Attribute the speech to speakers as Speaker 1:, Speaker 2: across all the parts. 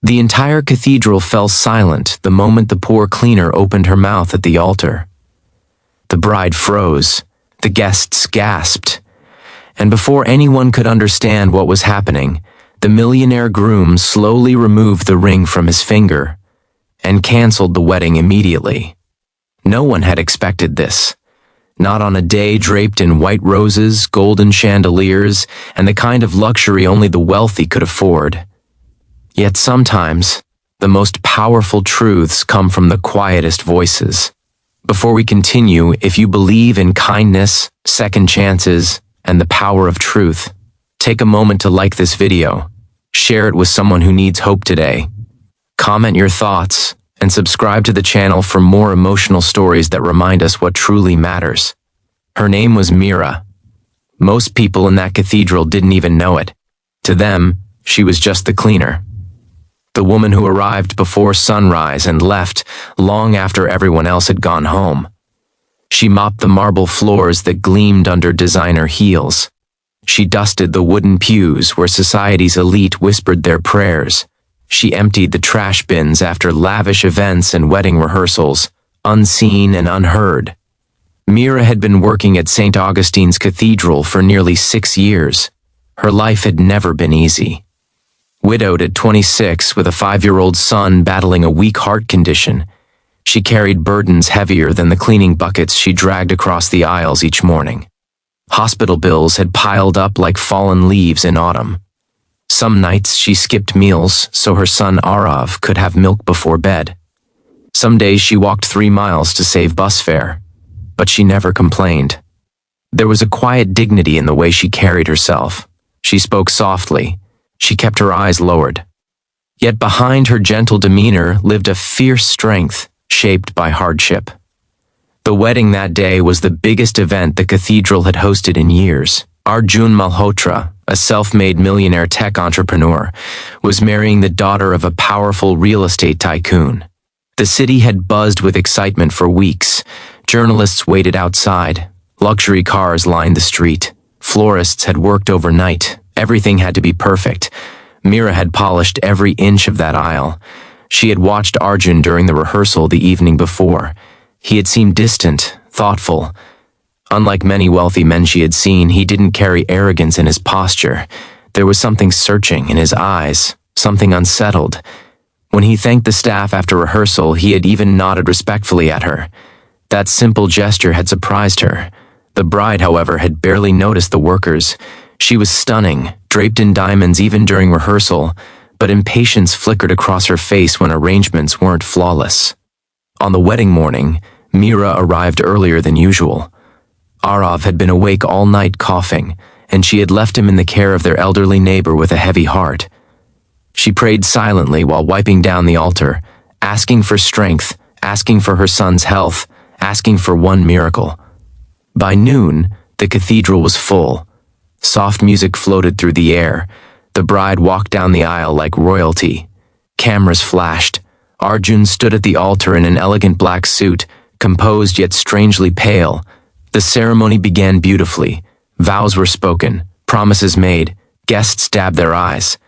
Speaker 1: The entire cathedral fell silent the moment the poor cleaner opened her mouth at the altar. The bride froze, the guests gasped, and before anyone could understand what was happening, the millionaire groom slowly removed the ring from his finger and canceled the wedding immediately. No one had expected this. Not on a day draped in white roses, golden chandeliers, and the kind of luxury only the wealthy could afford. Yet sometimes, the most powerful truths come from the quietest voices. Before we continue, if you believe in kindness, second chances, and the power of truth, take a moment to like this video, share it with someone who needs hope today, comment your thoughts, and subscribe to the channel for more emotional stories that remind us what truly matters. Her name was Mira. Most people in that cathedral didn't even know it. To them, she was just the cleaner. The woman who arrived before sunrise and left long after everyone else had gone home. She mopped the marble floors that gleamed under designer heels. She dusted the wooden pews where society's elite whispered their prayers. She emptied the trash bins after lavish events and wedding rehearsals, unseen and unheard. Mira had been working at St. Augustine's Cathedral for nearly 6 years. Her life had never been easy. Widowed at 26 with a 5-year-old son battling a weak heart condition, she carried burdens heavier than the cleaning buckets she dragged across the aisles each morning. Hospital bills had piled up like fallen leaves in autumn. Some nights she skipped meals so her son Arav could have milk before bed. Some days she walked 3 miles to save bus fare, but she never complained. There was a quiet dignity in the way she carried herself. She spoke softly. She kept her eyes lowered. Yet behind her gentle demeanor lived a fierce strength shaped by hardship. The wedding that day was the biggest event the cathedral had hosted in years. Arjun Malhotra, a self-made millionaire tech entrepreneur, was marrying the daughter of a powerful real estate tycoon. The city had buzzed with excitement for weeks. Journalists waited outside. Luxury cars lined the street. Florists had worked overnight. Everything had to be perfect. Mira had polished every inch of that aisle. She had watched Arjun during the rehearsal the evening before. He had seemed distant, thoughtful. Unlike many wealthy men she had seen, he didn't carry arrogance in his posture. There was something searching in his eyes, something unsettled. When he thanked the staff after rehearsal, he had even nodded respectfully at her. That simple gesture had surprised her. The bride, however, had barely noticed the workers. She was stunning, draped in diamonds even during rehearsal, but impatience flickered across her face when arrangements weren't flawless. On the wedding morning, Mira arrived earlier than usual. Arav had been awake all night coughing, and she had left him in the care of their elderly neighbor with a heavy heart. She prayed silently while wiping down the altar, asking for strength, asking for her son's health, asking for one miracle. By noon, the cathedral was full. Soft music floated through the air. The bride walked down the aisle like royalty. Cameras flashed. Arjun stood at the altar in an elegant black suit, composed yet strangely pale. The ceremony began beautifully. Vows were spoken, promises made, guests dabbed their eyes.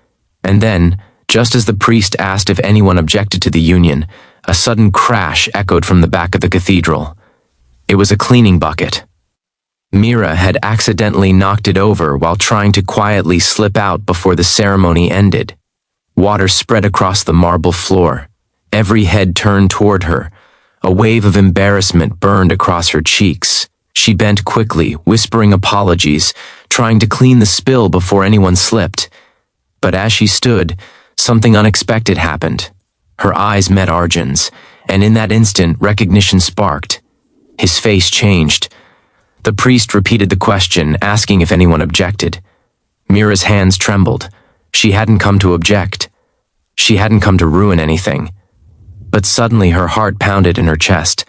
Speaker 1: And then, just as the priest asked if anyone objected to the union, a sudden crash echoed from the back of the cathedral. It was a cleaning bucket. Mira had accidentally knocked it over while trying to quietly slip out before the ceremony ended. Water spread across the marble floor. Every head turned toward her. A wave of embarrassment burned across her cheeks. She bent quickly, whispering apologies, trying to clean the spill before anyone slipped. But as she stood, something unexpected happened. Her eyes met Arjun's, and in that instant, recognition sparked. His face changed. The priest repeated the question, asking if anyone objected. Mira's hands trembled. She hadn't come to object. She hadn't come to ruin anything. But suddenly her heart pounded in her chest.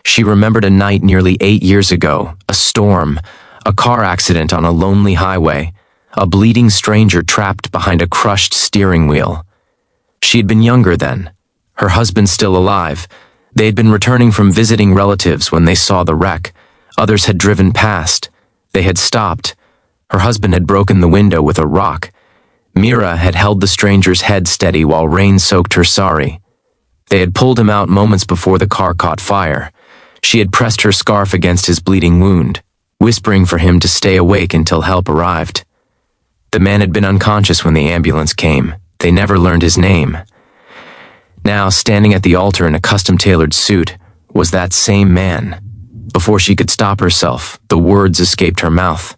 Speaker 1: She remembered a night nearly 8 years ago, a storm, a car accident on a lonely highway, a bleeding stranger trapped behind a crushed steering wheel. She had been younger then, her husband still alive. They had been returning from visiting relatives when they saw the wreck. Others had driven past. They had stopped. Her husband had broken the window with a rock. Mira had held the stranger's head steady while rain soaked her sari. They had pulled him out moments before the car caught fire. She had pressed her scarf against his bleeding wound, whispering for him to stay awake until help arrived. The man had been unconscious when the ambulance came. They never learned his name. Now, standing at the altar in a custom-tailored suit, was that same man. Before she could stop herself, the words escaped her mouth.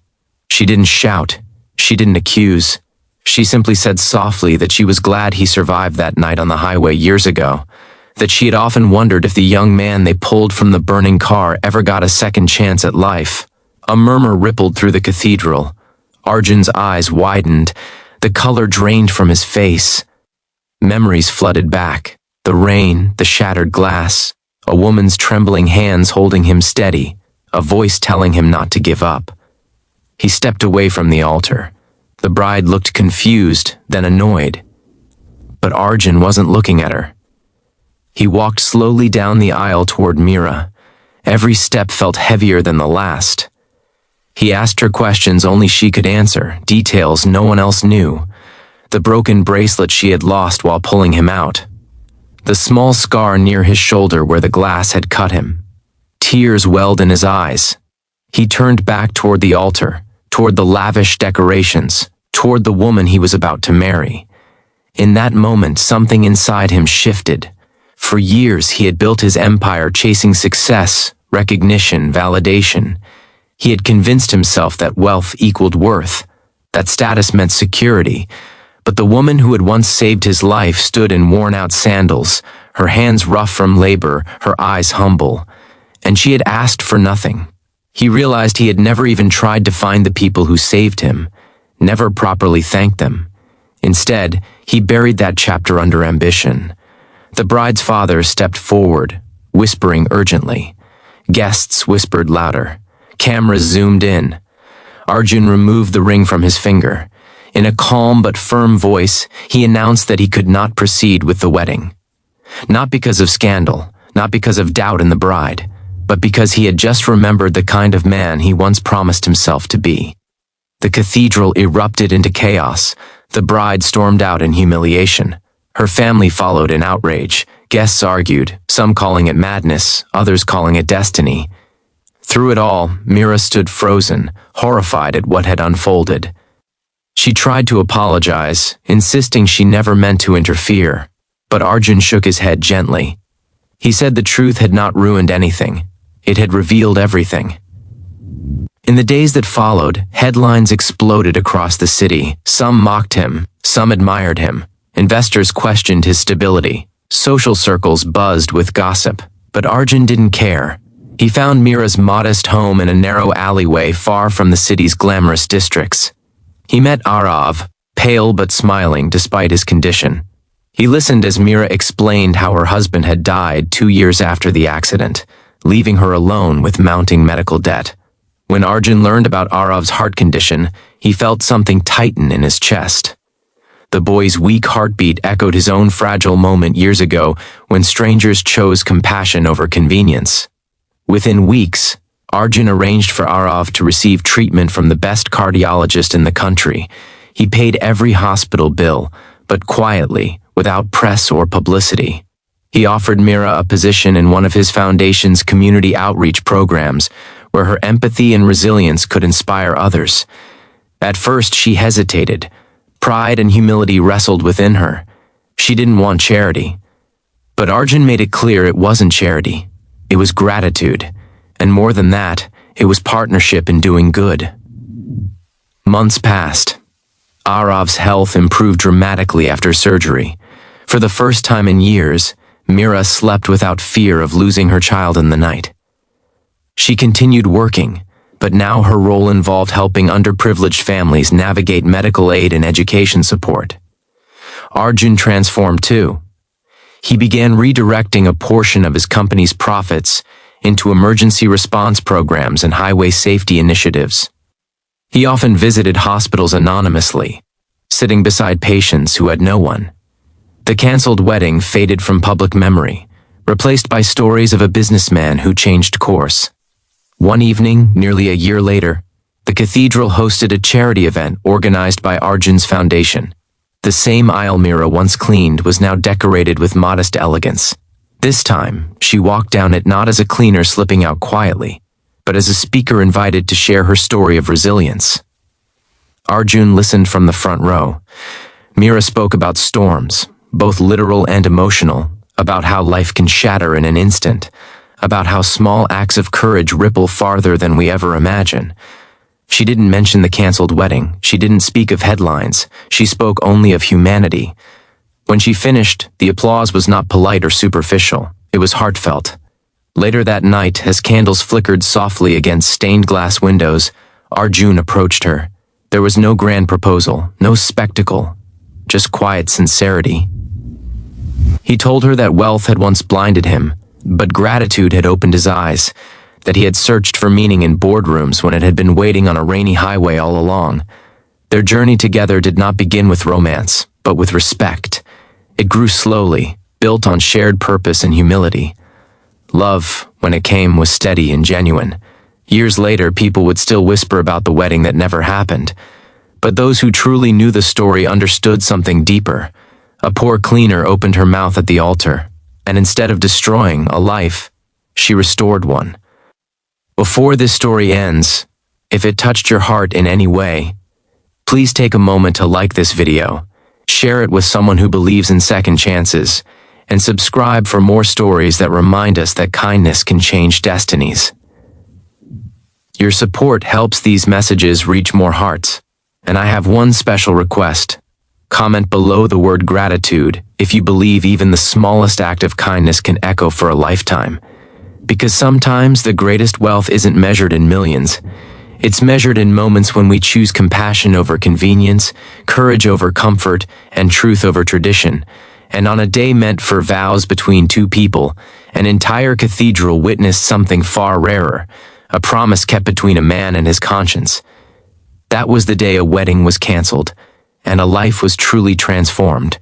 Speaker 1: She didn't shout. She didn't accuse. She simply said softly that she was glad he survived that night on the highway years ago, that she had often wondered if the young man they pulled from the burning car ever got a second chance at life. A murmur rippled through the cathedral. Arjun's eyes widened. The color drained from his face. Memories flooded back. The rain, the shattered glass, a woman's trembling hands holding him steady, a voice telling him not to give up. He stepped away from the altar. The bride looked confused, then annoyed. But Arjun wasn't looking at her. He walked slowly down the aisle toward Mira. Every step felt heavier than the last. He asked her questions only she could answer, details no one else knew. The broken bracelet she had lost while pulling him out. The small scar near his shoulder where the glass had cut him. Tears welled in his eyes. He turned back toward the altar, toward the lavish decorations, toward the woman he was about to marry. In that moment, something inside him shifted. For years, he had built his empire chasing success, recognition, validation. He had convinced himself that wealth equaled worth, that status meant security. But the woman who had once saved his life stood in worn-out sandals, her hands rough from labor, her eyes humble. And she had asked for nothing. He realized he had never even tried to find the people who saved him, never properly thanked them. Instead, he buried that chapter under ambition. The bride's father stepped forward, whispering urgently. Guests whispered louder. Cameras zoomed in. Arjun removed the ring from his finger. In a calm but firm voice, he announced that he could not proceed with the wedding. Not because of scandal, not because of doubt in the bride, but because he had just remembered the kind of man he once promised himself to be. The cathedral erupted into chaos. The bride stormed out in humiliation. Her family followed in outrage. Guests argued, some calling it madness, others calling it destiny. Through it all, Mira stood frozen, horrified at what had unfolded. She tried to apologize, insisting she never meant to interfere, but Arjun shook his head gently. He said the truth had not ruined anything. It had revealed everything. In the days that followed, headlines exploded across the city. Some mocked him, some admired him. Investors questioned his stability. Social circles buzzed with gossip. But Arjun didn't care. He found Mira's modest home in a narrow alleyway far from the city's glamorous districts. He met Arav, pale but smiling despite his condition. He listened as Mira explained how her husband had died 2 years after the accident, leaving her alone with mounting medical debt. When Arjun learned about Arav's heart condition, he felt something tighten in his chest. The boy's weak heartbeat echoed his own fragile moment years ago when strangers chose compassion over convenience. Within weeks, Arjun arranged for Arav to receive treatment from the best cardiologist in the country. He paid every hospital bill, but quietly, without press or publicity. He offered Mira a position in one of his foundation's community outreach programs, where her empathy and resilience could inspire others. At first, she hesitated. Pride and humility wrestled within her. She didn't want charity. But Arjun made it clear it wasn't charity. It was gratitude. And more than that, it was partnership in doing good. Months passed. Arav's health improved dramatically after surgery. For the first time in years, Mira slept without fear of losing her child in the night. She continued working, but now her role involved helping underprivileged families navigate medical aid and education support. Arjun transformed too. He began redirecting a portion of his company's profits into emergency response programs and highway safety initiatives. He often visited hospitals anonymously, sitting beside patients who had no one. The canceled wedding faded from public memory, replaced by stories of a businessman who changed course. One evening, nearly a year later, the cathedral hosted a charity event organized by Arjun's foundation. The same aisle mirror once cleaned was now decorated with modest elegance. This time, she walked down it not as a cleaner slipping out quietly, but as a speaker invited to share her story of resilience. Arjun listened from the front row. Meera spoke about storms, both literal and emotional, about how life can shatter in an instant, about how small acts of courage ripple farther than we ever imagine. She didn't mention the canceled wedding. She didn't speak of headlines. She spoke only of humanity. When she finished, the applause was not polite or superficial. It was heartfelt. Later that night, as candles flickered softly against stained glass windows, Arjun approached her. There was no grand proposal, no spectacle, just quiet sincerity. He told her that wealth had once blinded him, but gratitude had opened his eyes, that he had searched for meaning in boardrooms when it had been waiting on a rainy highway all along. Their journey together did not begin with romance, but with respect. It grew slowly, built on shared purpose and humility. Love, when it came, was steady and genuine. Years later, people would still whisper about the wedding that never happened. But those who truly knew the story understood something deeper. A poor cleaner opened her mouth at the altar, and instead of destroying a life, she restored one. Before this story ends, if it touched your heart in any way, please take a moment to like this video, share it with someone who believes in second chances, and subscribe for more stories that remind us that kindness can change destinies. Your support helps these messages reach more hearts, and I have one special request. Comment below the word gratitude if you believe even the smallest act of kindness can echo for a lifetime. Because sometimes the greatest wealth isn't measured in millions. It's measured in moments when we choose compassion over convenience, courage over comfort, and truth over tradition. And on a day meant for vows between two people, an entire cathedral witnessed something far rarer, a promise kept between a man and his conscience. That was the day a wedding was canceled, and a life was truly transformed.